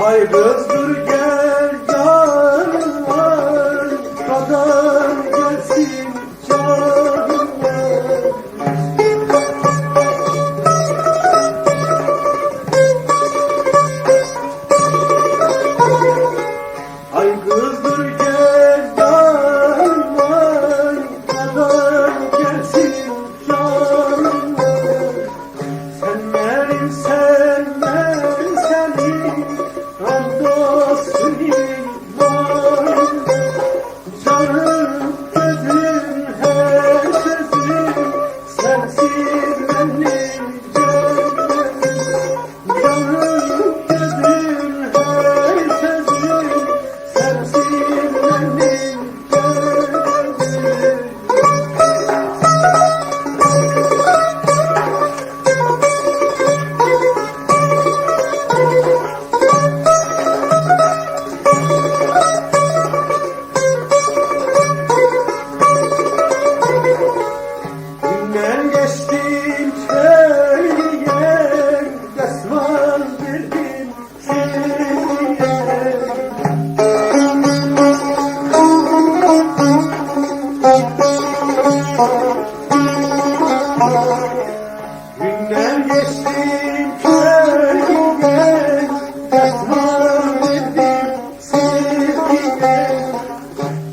Ay kız dur gel canım var, kadar gelsin canım var. Ay kız dur gel canım var, kadar gelsin canım var. Sen benim seni Ramdos'un var. Canım gözüm her sözüm sensiz benim gönlüm. Canım gözüm her sözüm sensiz benim gönlüm. Ben geçtim köye, desmal verdim şeye. Günler geçtim köye, desmal verdim sevgiye.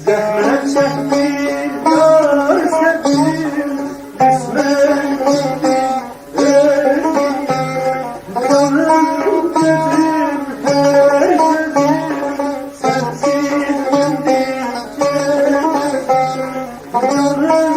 Zahmet çektim, yar sevdim, kısmet öldüm. Canım dedim her sözüm sensiz benim gönlüm. Canım